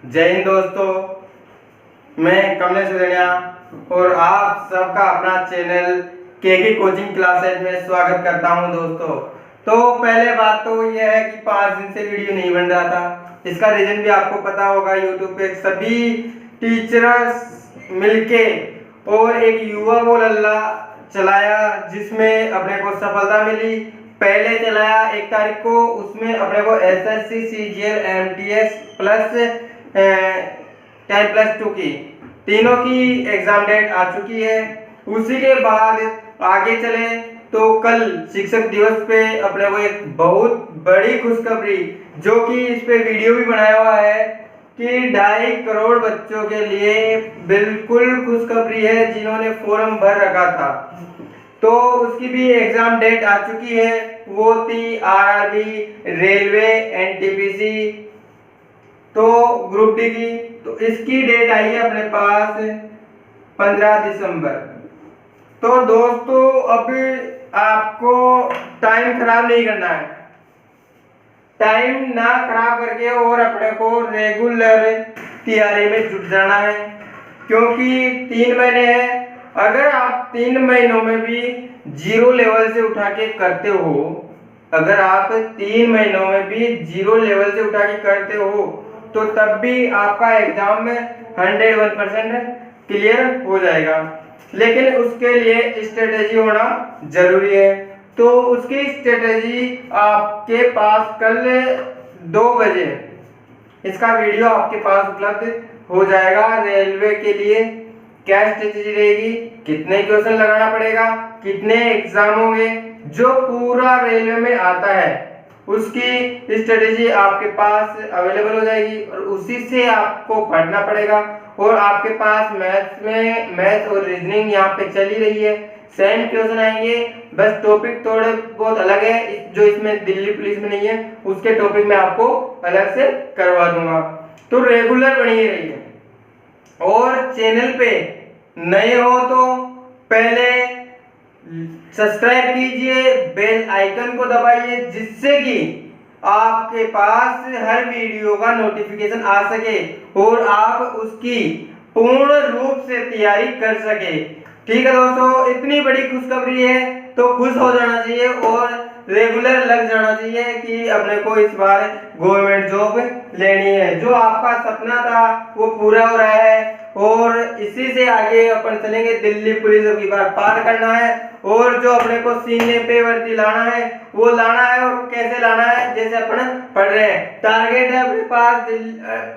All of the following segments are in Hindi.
जय हिंद दोस्तों, मैं कमलेश उदनिया और आप सबका अपना चैनल के कोचिंग क्लासेज में स्वागत करता हूं दोस्तों। तो पहले बात तो यह है कि 5 दिन से वीडियो नहीं बन रहा था। इसका रीजन भी आपको पता होगा। यूट्यूब पे सभी टीचर्स मिलके और एक युवा बोल अल्लाह चलाया जिसमें अपने को सफलता मिली। पहले चलाया 1 तारीख को, उसमें अपने को एसएससी सीजीएल एमटीएस प्लस 10+2 की तीनों की एग्जाम डेट आ चुकी है। उसी के बाद आगे चले तो कल शिक्षक दिवस पे अपने को एक बहुत बड़ी खुशखबरी, जो कि इस पे वीडियो भी बनाया हुआ है, कि 2.5 करोड़ बच्चों के लिए बिल्कुल खुशखबरी है जिन्होंने फॉर्म भर रखा था। तो उसकी भी एग्जाम डेट आ चुकी है। वो थी आरआरबी, रेलवे, एनटीपीसी, तो ग्रुप डी की। तो इसकी डेट आई है अपने पास 15 दिसंबर। तो दोस्तों अब आपको टाइम खराब नहीं करना है, टाइम ना खराब करके और अपने को रेगुलर तैयारी में जुट जाना है, क्योंकि 3 महीने हैं। अगर आप 3 महीनों में भी 0 लेवल से उठा के करते हो, अगर आप 3 महीनों में भी 0 लेवल से उठा के करते हो, तो तब भी आपका एग्जाम में 101% क्लियर हो जाएगा। लेकिन उसके लिए स्ट्रेटेजी होना जरूरी है। तो उसकी स्ट्रेटेजी आपके पास कल 2 बजे इसका वीडियो आपके पास उपलब्ध हो जाएगा। रेलवे के लिए क्या स्ट्रेटेजी रहेगी, कितने क्वेश्चन लगाना पड़ेगा, कितने एग्जाम होंगे, जो पूरा रेलवे में आता है उसकी स्ट्रेटेजी आपके पास अवेलेबल हो जाएगी और उसी से आपको पढ़ना पड़ेगा। और आपके पास मैथ और रीजनिंग यहाँ पे चली रही है, सेम क्वेश्चन आएंगे, बस टॉपिक थोड़े बहुत अलग है। जो इसमें दिल्ली पुलिस में नहीं है, उसके टॉपिक में आपको अलग से करवा दूंगा। तो रेगुलर बनी रहिए। और चैनल पे नए हो तो पहले सब्सक्राइब कीजिए, बेल आइकन को दबाइए, जिससे कि आपके पास हर वीडियो का नोटिफिकेशन आ सके और आप उसकी पूर्ण रूप से तैयारी कर सके। ठीक है दोस्तों, इतनी बड़ी खुशखबरी है तो खुश हो जाना चाहिए और रेगुलर लग जाना चाहिए कि अपने को इस बार गवर्नमेंट जॉब लेनी है। जो आपका सपना था वो पूरा हो रहा है और इसी से आगे अपन चलेंगे। दिल्ली पुलिस की बार पार करना है और जो अपने को सीने पे वर्दी लाना है वो लाना है। और कैसे लाना है, जैसे अपन पढ़ रहे हैं, टारगेट है अपने पास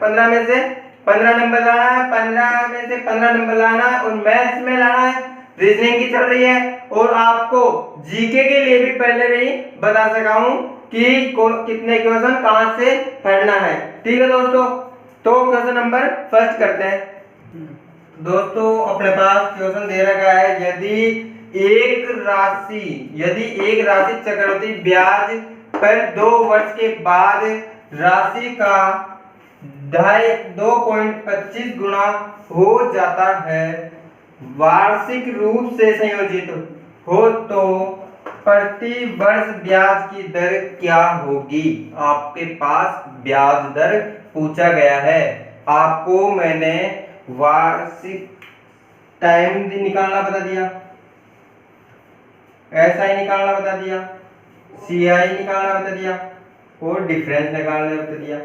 15 में से 15 नंबर लाना है, 15 में से 15 नंबर लाना है और मैथ्स में लाना है। रीजनिंग की चल रही है और आपको जीके के लिए भी पहले भी बता सका हूं कि कितने क्वेश्चन कहां से पढ़ना है। ठीक है दोस्तों, तो क्वेश्चन नंबर फर्स्ट करते हैं। दोस्तों अपने पास क्वेश्चन दे रखा है, यदि एक राशि चक्रवृद्धि ब्याज पर 2 वर्ष के बाद राशि का 2.25 गुना हो जाता है, वार्षिक रूप से संयोजित हो, तो प्रति वर्ष ब्याज की दर क्या होगी। आपके पास ब्याज दर पूछा गया है। आपको मैंने वार्षिक टाइम निकालना बता दिया, एसआई निकालना बता दिया, सीआई निकालना बता दिया और डिफरेंस निकालना बता दिया।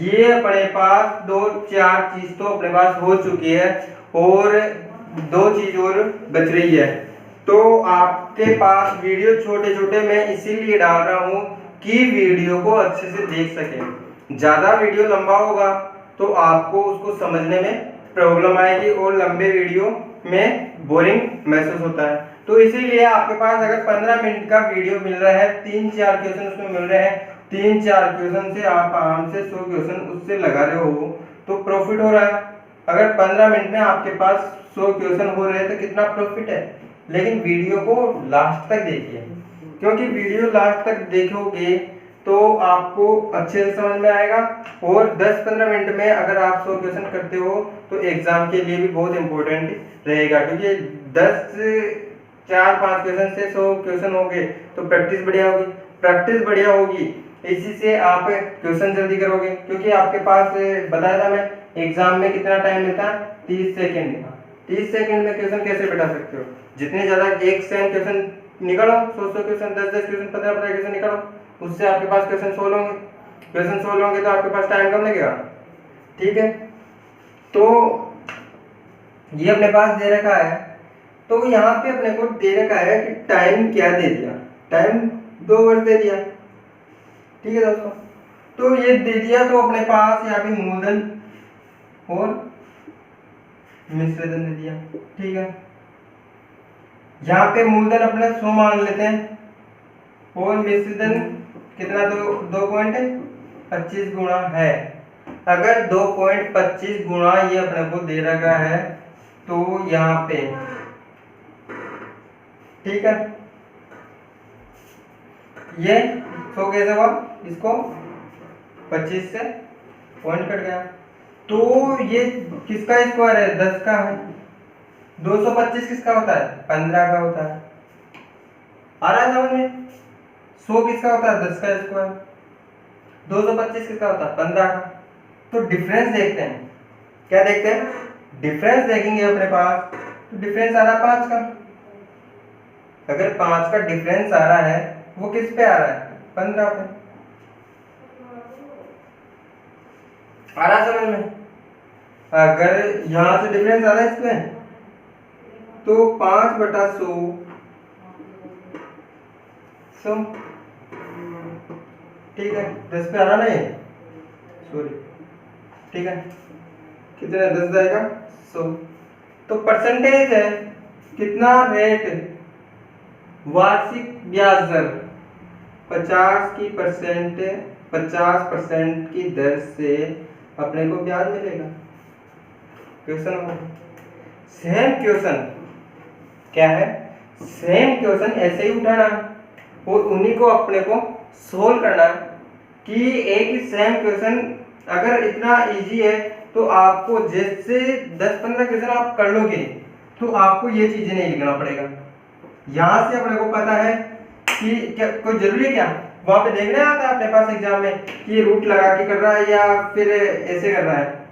ये अपने पास 2-4 चीज तो अपने पास हो चुकी है और 2 चीज और बच रही है। तो आपके पास वीडियो छोटे छोटे मैं इसीलिए डाल रहा हूँ कि वीडियो को अच्छे से देख सकें। ज्यादा वीडियो लंबा होगा तो आपको उसको समझने में प्रॉब्लम आएगी और लंबे वीडियो में बोरिंग महसूस होता है। तो इसीलिए आपके पास अगर 15 मिनट का वीडियो मिल रहा है, 3-4 क्वेश्चन उसमें मिल रहे हैं, 3-4 क्वेश्चन से आप आराम से 100 क्वेश्चन उससे लगा रहे हो तो प्रॉफिट हो रहा है। अगर 15 मिनट में आपके पास 100 क्वेश्चन हो रहे हैं तो कितना प्रॉफिट है। लेकिन वीडियो को लास्ट तक देखिए, क्योंकि वीडियो लास्ट तक देखोगे तो आपको अच्छे से समझ में आएगा। और 10-15 मिनट में अगर आप 100 क्वेश्चन करते हो तो एग्जाम के लिए भी बहुत इंपॉर्टेंट रहेगा, क्योंकि 4-5 क्वेश्चन से 100 क्वेश्चन होंगे तो प्रैक्टिस बढ़िया होगी। प्रैक्टिस बढ़िया होगी इसी से आप क्वेश्चन जल्दी करोगे, क्योंकि आपके पास बताया था मैं एग्जाम में कितना टाइम मिलता है, 30 सेकंड। 30 सेकंड में क्वेश्चन कैसे बैठा सकते हो? जितने ज़्यादा एक सेम क्वेश्चन निकालो, 100 क्वेश्चन, 10 क्वेश्चन, 15 क्वेश्चन निकालो, उससे आपके पास क्वेश्चन सोल्व होंगे। क्वेश्चन सोल्व होंगे तो आपके पास टाइम कम लगेगा। ठीक है, तो ये अपने पास दे रखा है, तो यहाँ पे अपने को दे रखा है कि टाइम क्या दे दिया, टाइम 2 वर्ष दे दिया। ठीक है दोस्तों, तो ये दे दिया, तो अपने पास यहाँ पे मूलधन और मिश्रधन दे दिया। ठीक है, यहाँ पे मूलधन अपने 100 मान लेते हैं और मिश्रधन कितना, 2.25 गुणा है। अगर 2.25 गुणा ये अपने को दे रखा है, तो यहाँ पे ठीक है, ये 100 कैसे हुआ, इसको 25 से पॉइंट कट गया, तो ये किसका स्क्वायर है, 10 का है। 225 किसका होता है, 15 का होता है। आ रहा है समझ में? 100 किसका होता है, 10 का स्क्वायर। 225 किसका होता है, 15 का। तो डिफरेंस देखते हैं, क्या देखते हैं, डिफरेंस देखेंगे अपने पास, तो डिफरेंस आ रहा है 5 का। अगर 5 का डिफरेंस आ रहा है, वो किस पे आ रहा है, 15 पे। आ रहा है समझ में? अगर यहां से डिफरेंस आ रहा है इसमें, तो 5/100 ठीक है, 10 पे आ रहा नहीं, सॉरी, ठीक है, कितना 10 जाएगा 100। तो परसेंटेज है कितना, रेट, वार्षिक ब्याज दर 50% की दर से अपने को ब्याज मिलेगा। क्वेश्चन सेम क्वेश्चन क्या है, सेम क्वेश्चन ऐसे ही उठाना है और उन्हीं को अपने को सोल्व करना है। कि एक ही सेम क्वेश्चन अगर इतना इजी है, तो आपको जैसे 10-15 क्वेश्चन आप कर लोगे, तो आपको ये चीजें नहीं लिखना पड़ेगा। यहाँ से अपने को पता है कि क्या कोई जरूरी है, क्या वहां पे देखने आता है अपने पास एग्जाम में कि ये रूट लगा के कर रहा है या फिर ऐसे कर रहा है।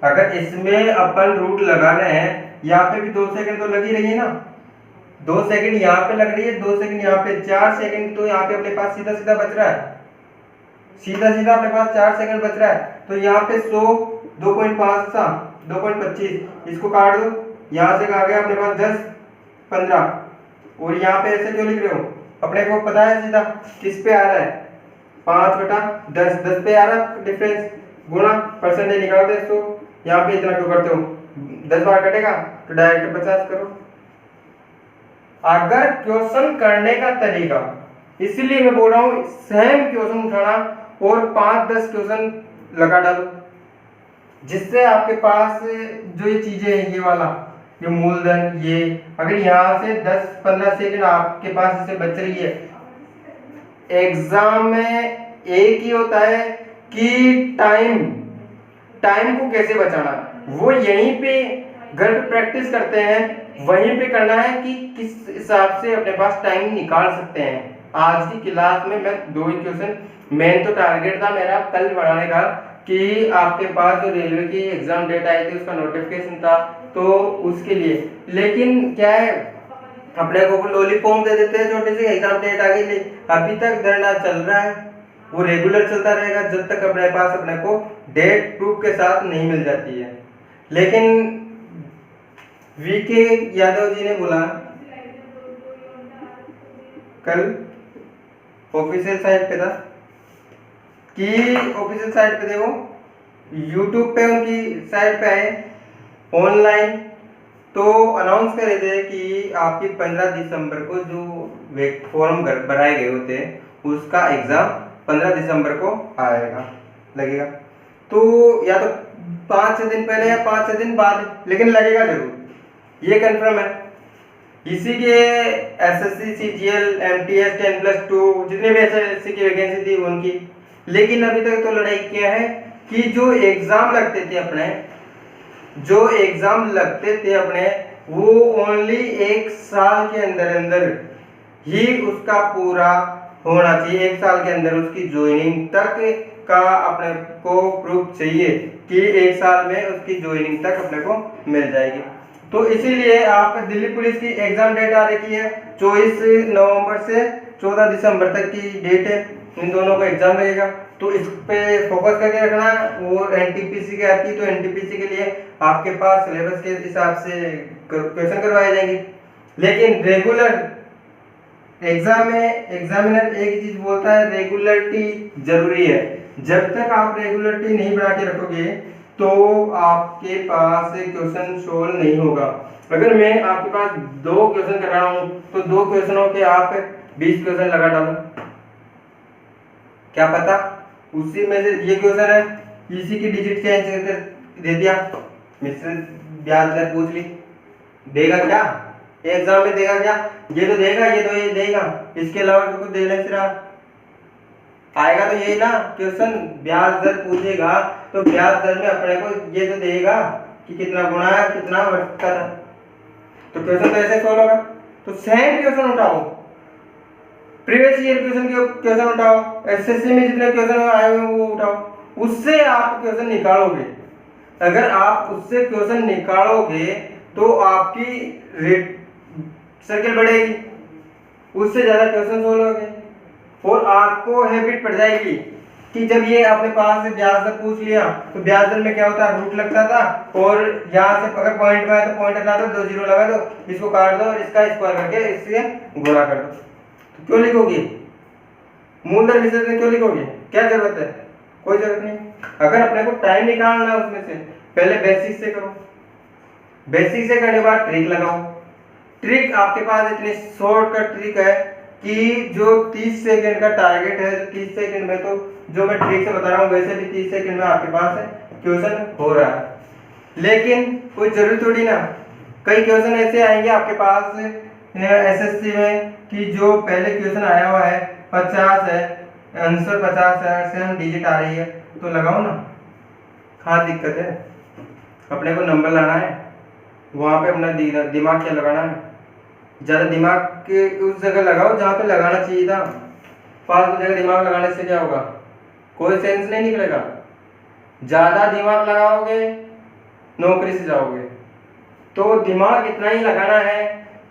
अगर इसमें अपन रूट लगा रहे हैं, यहाँ पे भी 2 सेकंड तो लगी रही है ना, 2 सेकंड यहाँ पे लग रही है, 2 सेकंड यहाँ पे, 4 सेकंड तो यहाँ पे अपने पास सीधा सीधा बच रहा है, सीधा सीधा अपने पास 4 सेकंड बच रहा है। तो यहाँ पे 100, 2.5 था, 2.25, इसको काट दो, यहाँ से आ गया अपने पास 10, 15, और यहाँ पे ऐसे क्यों लिख रहे हो, अपने को पता है सीधा किस पे आ रहा है, 5/10, 10 पे आ रहा है डिफरेंस, गुणा परसेंटेज निकालते हैं 100, यहाँ पे इतना क्यों करते हो, 10 बार कटेगा तो डायरेक्ट 50 करो। अगर क्वेश्चन करने का तरीका, इसलिए मैं बोल रहा हूँ सेम क्वेश्चन उठाना और 5-10 क्वेश्चन लगा डालो, जिससे आपके पास जो ये चीजें हैं, ये वाला, ये मूलधन, ये अगर यहाँ से 10-15 सेकंड आपके पास इसे बच रही है। एग्जाम में एक ही होता है कि टाइम को कैसे बचाना, वो यहीं पे घर पे प्रैक्टिस करते हैं, वहीं पे करना है कि किस हिसाब से अपने पास टाइम निकाल सकते हैं। आज की क्लास में मैं 2 ही क्वेश्चन, मेन तो टारगेट था मेरा कल बनाने का कि आपके पास जो रेलवे की एग्जाम डेट आई थी उसका नोटिफिकेशन था, तो उसके लिए। लेकिन क्या है, अपने को लॉलीपॉप दे देते हैं छोटी सी, एग्जाम डेट आ गई, अभी तक धरना चल रहा है, वो रेगुलर चलता रहेगा जब तक अपने पास अपने को डेट प्रूफ के साथ नहीं मिल जाती है। लेकिन वीके यादव जी ने बोला कल ऑफिशियल साइट पे था कि ऑफिशियल साइट पे देखो, यूट्यूब पे उनकी साइट पे आए ऑनलाइन, तो अनाउंस करे थे कि आपकी 15 दिसंबर को जो फॉर्म भराए गए होते हैं उसका एग्जाम 15 दिसंबर को आएगा, लगेगा। तो या तो 5-6 दिन पहले या 5-6 दिन बाद, लेकिन लगेगा जरूर, ये कंफर्म है। इसी के एसएससी, सीजीएल, एमटीएस 10+2 जितने भी एसएससी की वैकेंसी थी उनकी। लेकिन अभी तक तो लड़ाई क्या है कि जो एग्जाम लगते थे अपने, वो ओनली 1 साल के अंदर अंदर ही उसका पूरा होना चाहिए, 1 साल के अंदर उसकी ज्वाइनिंग तक का अपने को प्रूफ चाहिए कि 1 साल में उसकी ज्वाइनिंग तक अपने को मिल जाएगी। तो इसीलिए आप दिल्ली पुलिस की एग्जाम डेट आ रखी है 24 नवंबर से 14 दिसंबर तक की डेट है, इन दोनों का एग्जाम रहेगा। तो इस पे फोकस करके रखना है। और एनटीपीसी की आती है तो एनटीपीसी के लिए आपके पास सिलेबस के हिसाब से क्वेश्चन करवाए जाएंगे। लेकिन रेगुलर एग्जाम में एग्जामिनर एक चीज बोलता है, रेगुलरिटी जरूरी है। जब तक आप रेगुलरिटी नहीं बना के रखोगे तो आपके पास क्वेश्चन सोल्व नहीं होगा। अगर मैं आपके पास 2 क्वेश्चन कर रहा हूं तो 2 क्वेश्चनों के आप 20 क्वेश्चन लगा डालो, क्या पता उसी में से ये क्वेश्चन है, इसी की डिजिट चेंज करके दे दिया, मिश्रित ब्याज दर पूछ ली, देगा क्या एग्जाम में? देगा क्या? ये तो देगा, ये तो ये देगा, इसके अलावा तो कुछ देने से आएगा तो यही ना क्वेश्चन। ब्याज दर पूछेगा तो ब्याज दर में अपने को ये तो देगा कि कितना गुणा है कितना बढ़ता है, तो क्वेश्चन तो ऐसे सोल्व होगा। तो सेम क्वेश्चन उठाओ, प्रीवियस ईयर क्वेश्चन उठाओ, एसएससी में जितने क्वेश्चन आए हुए वो उठाओ, उससे आप क्वेश्चन निकालोगे। अगर आप उससे क्वेश्चन निकालोगे तो आपकी रेट सर्किल बढ़ेगी, उससे ज्यादा क्वेश्चन सोल्व होंगे और आपको हैबिट पड़ जाएगी कि जब ये अपने पास से ब्याज दर पूछ लिया तो ब्याज दर में क्या होता है, रूट लगता था और यहाँ से अगर पॉइंट में आए तो पॉइंट हटा दो, 2 जीरो लगा दो, इसको काट दो और इसका स्क्वायर करके इससे गुणा कर दो। तो क्यों लिखोगे मूलधन विशेष में, क्यों लिखोगे? क्या जरूरत है? कोई जरूरत नहीं। अगर अपने को टाइम निकालना है उसमें से पहले बेसिक से करो, बेसिक से करने के बाद ट्रिक लगाओ। ट्रिक आपके पास इतनी शॉर्टकट ट्रिक है कि जो 30 सेकंड का टारगेट है, 30 सेकंड में तो जो मैं ट्रिक से बता रहा हूँ वैसे भी 30 सेकंड में आपके पास क्वेश्चन हो रहा है। लेकिन कोई जरूरी थोड़ी ना, कई क्वेश्चन ऐसे आएंगे आपके पास एसएससी में कि जो पहले क्वेश्चन आया हुआ है 50 है, आंसर 50 है, सेम डिजिट आ रही है, तो लगाओ ना। हाँ दिक्कत है, अपने को नंबर लाना है, वहां पे अपना दिमाग क्या लगाना है, ज्यादा दिमाग के उस जगह लगाओ जहाँ पे लगाना चाहिए था। फालतू जगह दिमाग लगाने से क्या होगा, कोई सेंस नहीं निकलेगा। ज्यादा दिमाग लगाओगे नौकरी से जाओगे। तो दिमाग इतना ही लगाना है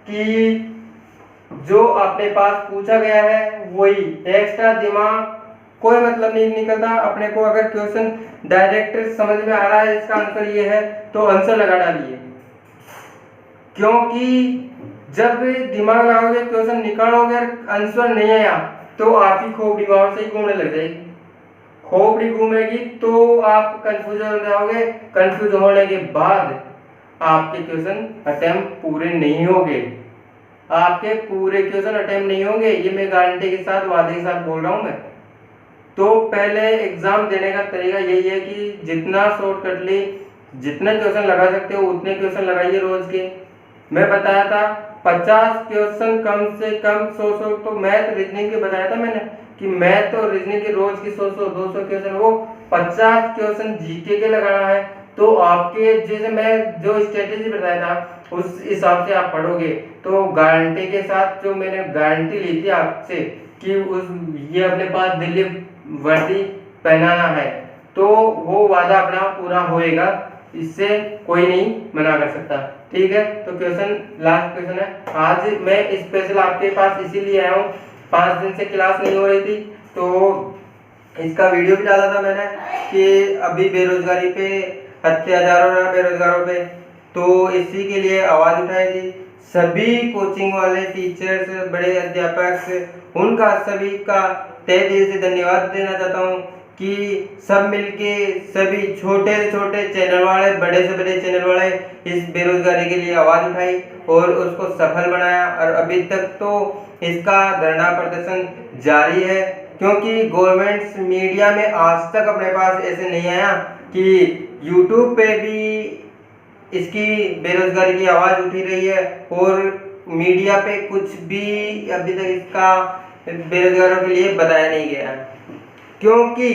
कि जो अपने पास पूछा गया है वही, एक्स्ट्रा दिमाग कोई मतलब नहीं निकलता। अपने को अगर क्वेश्चन डायरेक्ट समझ में आ रहा है इसका आंसर ये है तो आंसर लगा डालिए, क्योंकि जब दिमाग लगाओगे क्वेश्चन निकालोगे आंसर नहीं आया तो आपकी खोपड़ी वहां से ही घूमने लग जाएगी। खोपड़ी घूमेगी तो आप कंफ्यूज हो जाओगे, कंफ्यूज होने के बाद आपके क्वेश्चन अटेम्प्ट पूरे नहीं होंगे, आपके पूरे क्वेश्चन अटेम्प्ट नहीं होंगे, ये मैं गारंटी के साथ वादे के साथ बोल रहा हूँ मैं। तो पहले एग्जाम देने का तरीका यही है कि जितना शॉर्टकटली जितने क्वेश्चन लगा सकते हो उतने क्वेश्चन लगाइए रोज के। मैं बताया था 50 क्वेश्चन कम से कम 100 तो मैथ रीजनिंग के बताया था मैंने कि मैथ और रीजनिंग के रोज की 100-200 क्वेश्चन, वो 50 क्वेश्चन जीके के लगाना है। तो आपके जैसे मैं जो स्ट्रेटेजी बताया था उस हिसाब से आप पढ़ोगे तो गारंटी के साथ, जो मैंने गारंटी ली थी आपसे कि उस ये अपने पास दिल्ली वर्दी पहनाना है, तो वो वादा अपना पूरा होएगा, इससे कोई नहीं मना कर सकता। ठीक है, तो क्वेश्चन लास्ट क्वेश्चन है। आज मैं स्पेशल आपके पास इसीलिए आया हूँ, 5 दिन से क्लास नहीं हो रही थी तो इसका वीडियो भी डाला था मैंने कि अभी बेरोजगारी पे अत्याचार हो रहा है बेरोजगारों पे, तो इसी के लिए आवाज उठाई थी। सभी कोचिंग वाले टीचर्स, बड़े अध्यापक, उनका सभी का तहे दिल से धन्यवाद देना चाहता हूँ कि सब मिलके सभी छोटे से छोटे चैनल वाले, बड़े से बड़े चैनल वाले इस बेरोजगारी के लिए आवाज उठाई और उसको सफल बनाया। और अभी तक तो इसका धरना प्रदर्शन जारी है, क्योंकि गवर्नमेंट मीडिया में आज तक अपने पास ऐसे नहीं आया कि यूट्यूब पे भी इसकी बेरोजगारी की आवाज उठी रही है और मीडिया पे कुछ भी अभी तक इसका बेरोजगारों के लिए बताया नहीं गया है। क्योंकि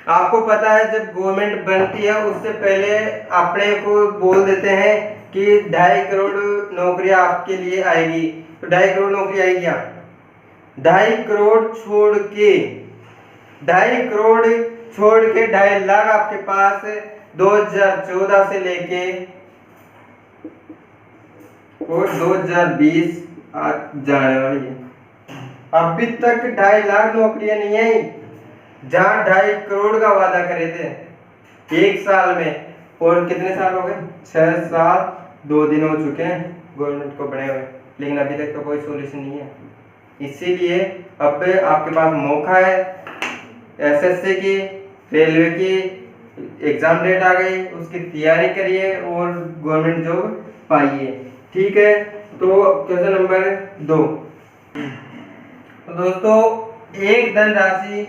आपको पता है जब गवर्नमेंट बनती है उससे पहले अपने को बोल देते हैं कि 2.5 करोड़ नौकरियां आपके लिए आएगी, तो 2.5 करोड़ नौकरी आएगी क्या? 2.5 करोड़ छोड़ के 2.5 लाख आपके पास 2014 से लेके और 2020 आज जाने वाली है। अभी तक 2.5 लाख नौकरियां नहीं आई, जहां 2.5 करोड़ का वादा करे थे 1 साल में। और कितने साल हो गए? 6 साल 2 दिन हो चुके हैं गवर्नमेंट को बने हुए, लेकिन अभी तक तो कोई सोल्यूशन नहीं है। इसीलिए अब आपके पास मौका है, एसएससी की, रेलवे की एग्जाम डेट आ गई, उसकी तैयारी करिए और गवर्नमेंट जॉब पाइए। ठीक है, तो क्वेश्चन नंबर 2। तो दोस्तों, एक धनराशि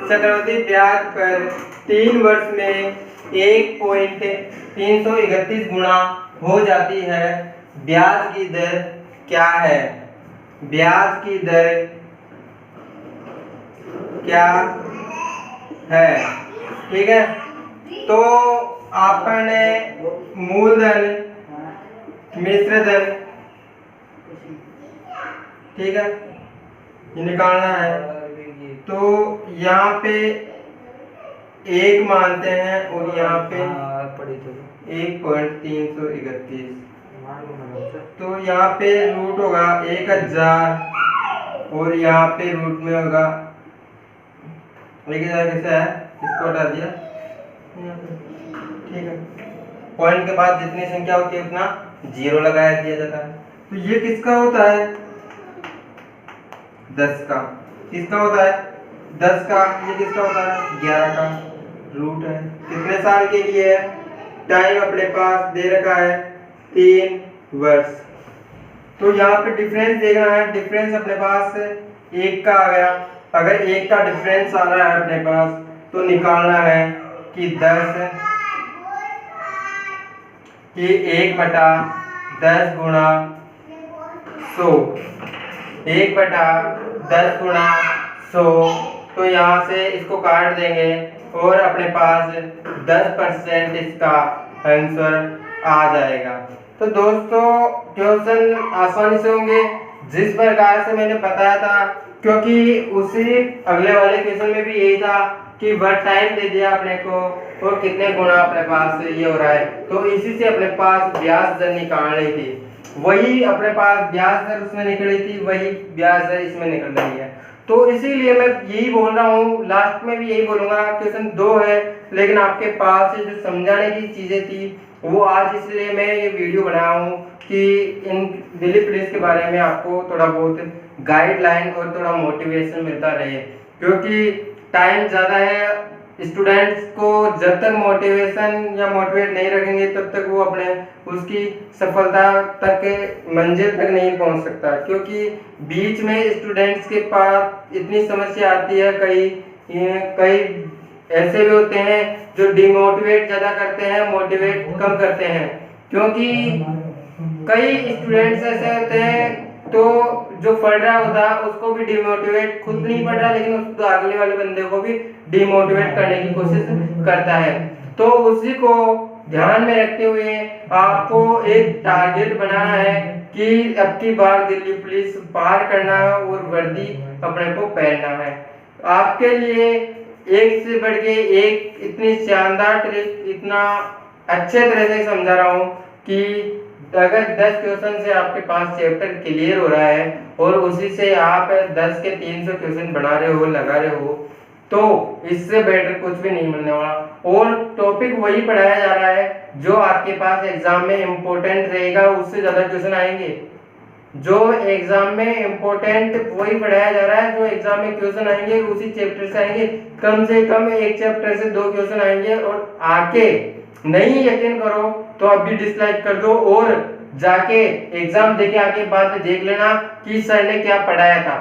चक्रवृद्धि ब्याज पर 3 वर्ष में 1.331 गुना हो जाती है। ब्याज की दर क्या है? ब्याज की दर क्या है? ठीक है, तो आपने मूलधन, मिश्रधन, ठीक है, ये निकालना है। तो यहाँ पे 1 मानते हैं और यहाँ पे 1.331, तो यहाँ पे रूट होगा 1000 और यहाँ पे रूट में होगा 1000। कैसा है, इसको हटा दिया। ठीक है, पॉइंट के बाद जितनी संख्या होती है उतना 0 लगाया दिया जाता है। तो ये किसका होता है? 10 का। किसका होता है? 10 का। ये किसका होता है? 11 का। रूट है। कितने साल के लिए है? टाइम अपने पास दे रखा है 3 वर्ष। तो यहाँ पे डिफरेंस देखना है। डिफरेंस अपने पास 1 का आ गया। अगर 1 का डिफरेंस आ रहा है अपने पास, तो निकालना है कि 10 कि 1/10 गुणा 100, 1/10 गुणा 100। तो यहाँ से इसको काट देंगे और अपने पास 10% इसका आंसर आ जाएगा। तो दोस्तों, क्वेश्चन आसानी से होंगे जिस प्रकार से मैंने बताया था, क्योंकि उसी अगले वाले क्वेश्चन में भी यही था कि वर्क टाइम दे दिया अपने को और कितने गुना अपने पास ये हो रहा है। तो इसी से अपने पास ब्याज दर निकालनी थी, वही अपने पास ब्याज दर उसमें निकली थी, वही ब्याज दर इसमें निकल रही है। तो इसीलिए मैं यही बोल रहा हूँ, लास्ट में भी यही बोलूंगा। क्वेश्चन 2 है, लेकिन आपके पास जो समझाने की चीजें थी वो आज, इसलिए मैं ये वीडियो बनाया हूँ कि इन दिल्ली पुलिस के बारे में आपको थोड़ा बहुत गाइडलाइन और थोड़ा मोटिवेशन मिलता रहे। क्योंकि टाइम ज़्यादा है, स्टूडेंट्स को जब तक मोटिवेशन या मोटिवेट नहीं रखेंगे तब तक वो अपने उसकी सफलता तक, मंजिल तक नहीं पहुंच सकता। क्योंकि बीच में स्टूडेंट्स के पास इतनी समस्या आती है, कई ऐसे भी होते हैं जो डिमोटिवेट ज़्यादा करते हैं, मोटिवेट कम करते हैं। क्योंकि कई स्टूडेंट्स ऐसे होते हैं तो जो पढ़ रहा होता है उसको भी डिमोटिवेट, खुद नहीं पढ़ रहा लेकिन उसको अगले वाले बंदे को भी डिमोटिवेट करने की कोशिश करता है। तो उसी को ध्यान में रखते हुए आपको एक टारगेट बनाना है कि अब की बार दिल्ली पुलिस पार करना है और वर्दी अपने को पहनना है। आपके लिए एक से बढ़ के एक इतनी शानदार ट्रिक, इतना अच्छे तरह से समझा रहा हूँ कि अगर 10 क्वेश्चन से आपके पास चैप्टर क्लियर हो रहा है और उसी से आप 10 के 300 क्वेश्चन बना रहे हो, लगा रहे हो, तो इससे बेटर कुछ भी नहीं मिलने वाला। और टॉपिक वही पढ़ाया जा रहा है जो आपके पास एग्जाम में इम्पोर्टेंट रहेगा, उससे ज्यादा क्वेश्चन आएंगे। जो एग्जाम में इम्पोर्टेंट वही पढ़ाया जा रहा है, जो एग्जाम में क्वेश्चन आएंगे उसी चैप्टर से आएंगे। कम से कम एक चैप्टर से 2 क्वेश्चन आएंगे। और आके नहीं यकीन करो तो अभी डिसलाइक कर दो और जाके एग्जाम देके आके बाद में देख लेना कि सर ने क्या पढ़ाया था,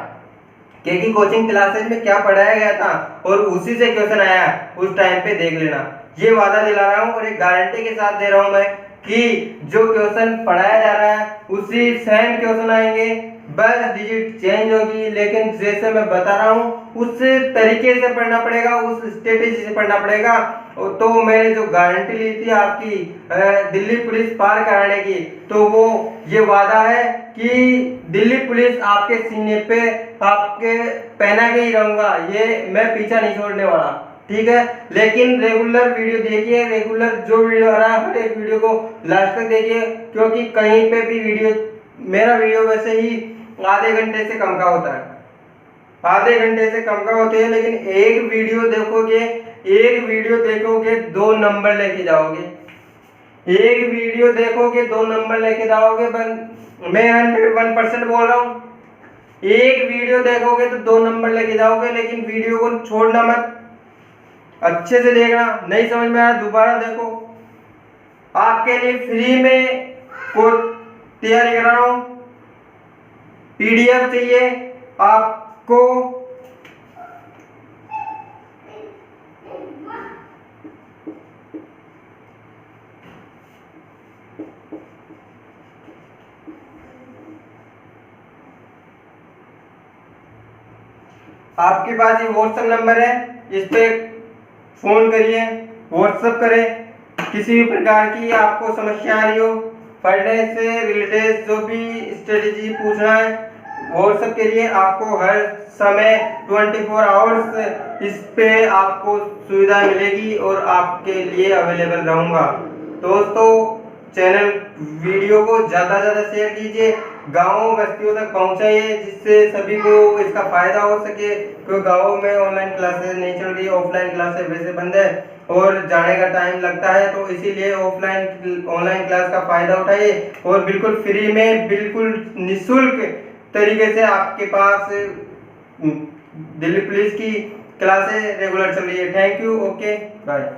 क्योंकि कोचिंग क्लासेस में क्या पढ़ाया गया था और उसी से क्वेश्चन आया, उस टाइम पे देख लेना। ये वादा दिला रहा हूँ और एक गारंटी के साथ दे रहा हूँ मैं कि जो क्वेश्चन पढ़ाया जा रहा है उसी सेम क्वेश्चन आएंगे, बस डिजिट चेंज होगी। लेकिन जैसे मैं बता रहा हूँ उस तरीके से पढ़ना पड़ेगा, उस स्ट्रेटेजी से पढ़ना पड़ेगा। तो मैंने जो गारंटी ली थी आपकी दिल्ली पुलिस पार कराने की, तो वो ये वादा है कि दिल्ली पुलिस आपके सीने पे आपके पहना के ही रहूँगा, ये मैं पीछा नहीं छोड़ने वाला, ठीक है। लेकिन रेगुलर वीडियो देखिए, रेगुलर जो वीडियो आ रहा है हर एक वीडियो को लास्ट तक देखिए, क्योंकि कहीं पे भी मेरा वीडियो वैसे ही आधे घंटे से कम का होता है, आधे घंटे से कम का होते हैं, लेकिन एक वीडियो देखोगे 2 नंबर लेके जाओगे, एक वीडियो देखोगे 2 नंबर लेके जाओगे। मैं 101% बोल रहा हूँ, एक वीडियो देखोगे तो 2 नंबर लेके जाओगे, लेकिन वीडियो को छोड़ना मत, अच्छे से देखना, नहीं समझ में आया दोबारा देखो। आपके लिए फ्री में कोर्स तैयारी करा रहा हूँ, PDF चाहिए आपको, आपके पास ये व्हाट्सएप नंबर है, इस पे फोन करिए, व्हाट्सएप करें, किसी भी प्रकार की आपको समस्या आ रही हो, पढ़ने से रिलेटेड जो भी स्ट्रेटेजी पूछना है, व्हाट्सएप के लिए आपको हर समय 24 आवर्स इस पे आपको सुविधा मिलेगी और आपके लिए अवेलेबल रहूँगा। दोस्तों चैनल वीडियो को ज़्यादा से ज़्यादा शेयर कीजिए, गाँव बस्तियों तक पहुँचाइए, जिससे सभी को इसका फ़ायदा हो सके, क्योंकि गाँव में ऑनलाइन क्लासेस नहीं चल रही, ऑफलाइन क्लासेस वैसे बंद है और जाने का टाइम लगता है, तो इसीलिए ऑनलाइन क्लास का फ़ायदा उठाइए और बिल्कुल फ्री में, बिल्कुल निःशुल्क तरीके से आपके पास दिल्ली पुलिस की क्लासेस रेगुलर चल रही है। Thank you, okay bye.